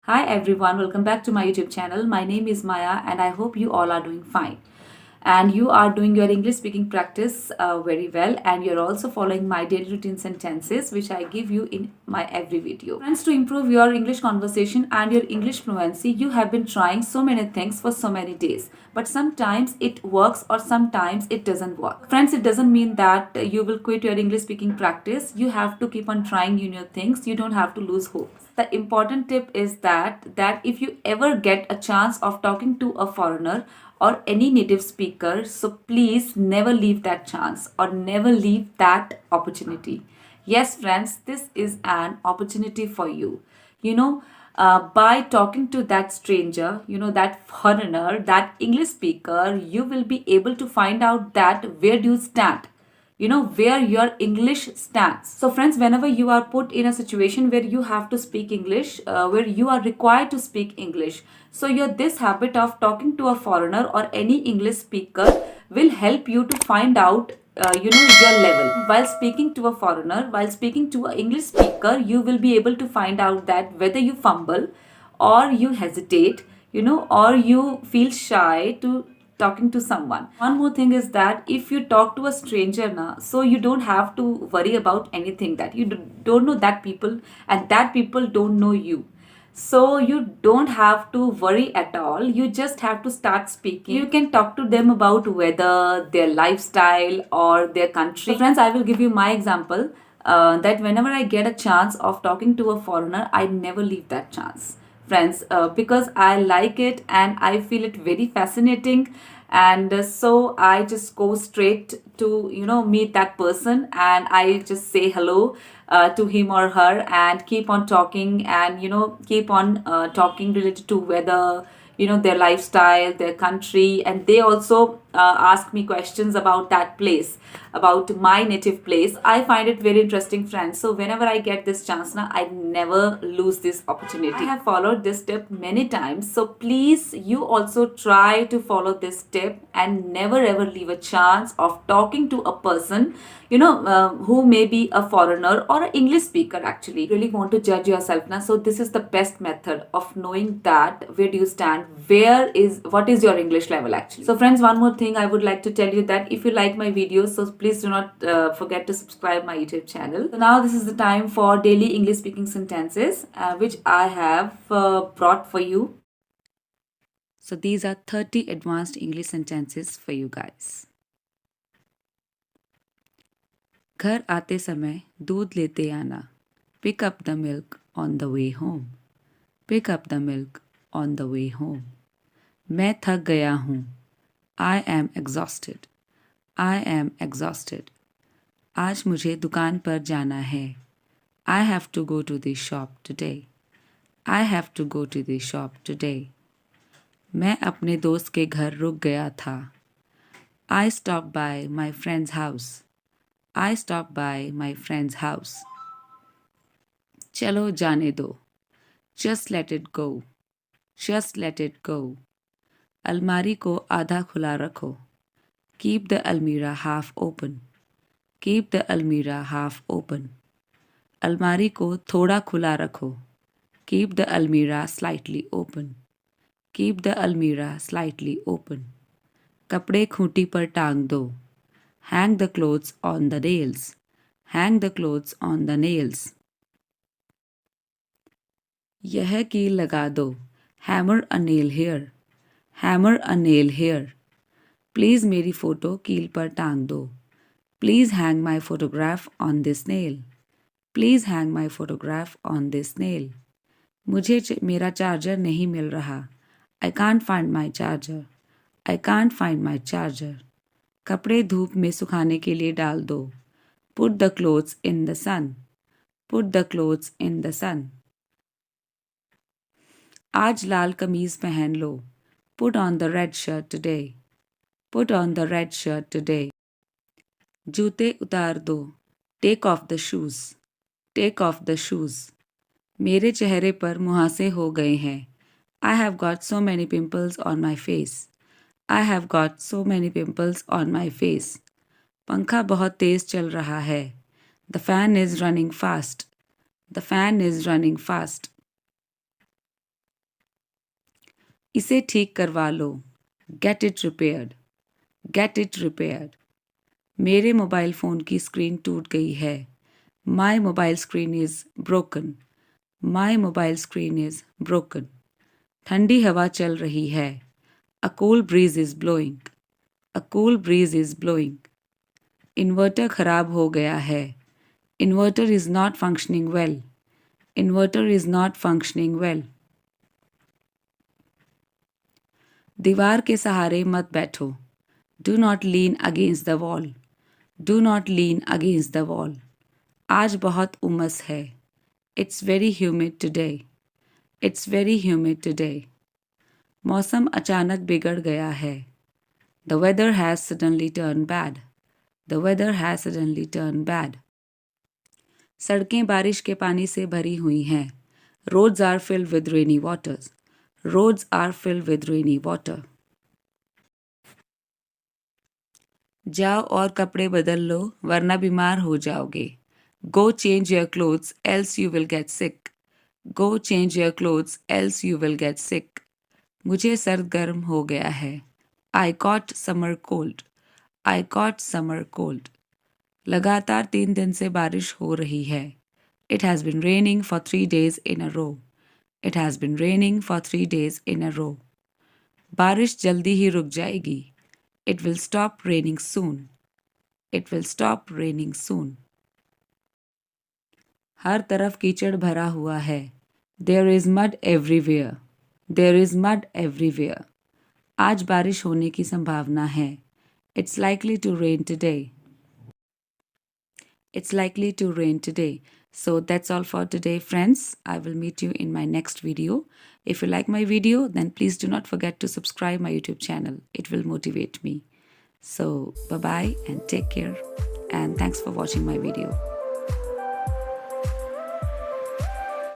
Hi everyone, welcome back to my YouTube channel. My name is Maya and I hope you all are doing fine. And you are doing your English speaking practice very well, and you're also following my daily routine sentences which I give you in my every video. Friends, to improve your English conversation and your English fluency, you have been trying so many things for so many days. But sometimes it works or sometimes it doesn't work. Friends, it doesn't mean that you will quit your English speaking practice. You have to keep on trying new things. You don't have to lose hope. The important tip is that if you ever get a chance of talking to a foreigner or any native speaker, so please never leave that chance or never leave that opportunity. Yes, friends, this is an opportunity for you. You know, by talking to that stranger, that foreigner, that English speaker, you will be able to find out that where do you stand, where your English stands. So friends, whenever you are put in a situation where you have to speak English, where you are required to speak English, so your this habit of talking to a foreigner or any English speaker will help you to find out your level. While speaking to a foreigner, while speaking to an English speaker, you will be able to find out that whether you fumble or you hesitate, or you feel shy to talking to someone. One more thing is that if you talk to a stranger now, so you don't have to worry about anything, that you don't know that people and that people don't know you. So you don't have to worry at all. You just have to start speaking. You can talk to them about weather, their lifestyle, or their country. So friends, I will give you my example. That whenever I get a chance of talking to a foreigner, I never leave that chance, friends, because I like it and I feel it very fascinating. And so I just go straight to meet that person, and I just say hello to him or her and keep on talking, and keep on talking related to weather, their lifestyle, their country, and they also ask me questions about that place, about my native place. I find it very interesting, friends. So whenever I get this chance now, I never lose this opportunity. I have followed this tip many times, so please you also try to follow this tip and never ever leave a chance of talking to a person who may be a foreigner or an English speaker. Actually, really want to judge yourself now, so this is the best method of knowing that where do you stand, what is your English level actually. So friends, one more thing I would like to tell you, that if you like my videos, so please do not forget to subscribe my YouTube channel. So now this is the time for daily English speaking sentences, which I have brought for you. So these are 30 advanced English sentences for you guys. घर आते समय दूध लेते आना. Pick up the milk on the way home. Pick up the milk on the way home. मैं थक गया हूँ. I am exhausted. I am exhausted. आज मुझे दुकान पर जाना है. I have to go to the shop today. I have to go to the shop today. मैं अपने दोस्त के घर रुक गया था. I stopped by my friend's house. I stopped by my friend's house. चलो जाने दो. Just let it go. Just let it go. अलमारी को आधा खुला रखो. Keep the almirah half open. Keep the almirah half open. अलमारी को थोड़ा खुला रखो. Keep the almirah slightly open. Keep the almirah slightly open. कपड़े खूंटी पर टांग दो. Hang the clothes on the nails. Hang the clothes on the nails. यह कील लगा दो. Hammer a nail here. Hammer a nail here. Please मेरी photo कील पर टांग दो. Please hang my photograph on this nail. Please hang my photograph on this nail. मुझे मेरा चार्जर नहीं मिल रहा. I can't find my charger. I can't find my charger. कपड़े धूप में सुखाने के लिए डाल दो. Put the clothes in the sun. Put the clothes in the sun. आज लाल कमीज पहन लो. Put on the red shirt today. Put on the red shirt today. जूते उतार दो. Take off the shoes. Take off the shoes. मेरे चेहरे पर मुहासे हो गए हैं. I have got so many pimples on my face. I have got so many pimples on my face. पंखा बहुत तेज चल रहा है. The fan is running fast. The fan is running fast. इसे ठीक करवा लो. Get it repaired. Get it repaired. मेरे mobile phone की स्क्रीन टूट गई है. My mobile screen is broken. My mobile screen is broken. ठंडी हवा चल रही है. A cool breeze is blowing. A cool breeze is blowing. Inverter खराब हो गया है. Inverter is not functioning well. Inverter is not functioning well. दीवार के सहारे मत बैठो. Do not lean against the wall. Do not lean against the wall. आज बहुत उमस है. It's very humid today. It's very humid today. मौसम अचानक बिगड़ गया है. The weather has suddenly turned bad. The weather has suddenly turned bad. सड़कें बारिश के पानी से भरी हुई हैं. Roads are filled with rainy waters. Roads are filled with rainy water. जाओ और कपड़े बदल लो वरना बीमार हो जाओगे. Go change your clothes else you will get sick. Go change your clothes else you will get sick. मुझे सर्द गर्म हो गया है. I caught summer cold. I caught summer cold. लगातार 3 दिन से बारिश हो रही है. It has been raining for 3 days in a row. It has been raining for 3 days in a row. बारिश जल्दी ही रुक जाएगी. It will stop raining soon. It will stop raining soon. हर तरफ कीचड़ भरा हुआ है. There is mud everywhere. There is mud everywhere. आज बारिश होने की संभावना है. It's likely to rain today. It's likely to rain today. So that's all for today, friends. I will meet you in my next video. If you like my video, then please do not forget to subscribe my YouTube channel. It will motivate me. So bye-bye and take care. And thanks for watching my video.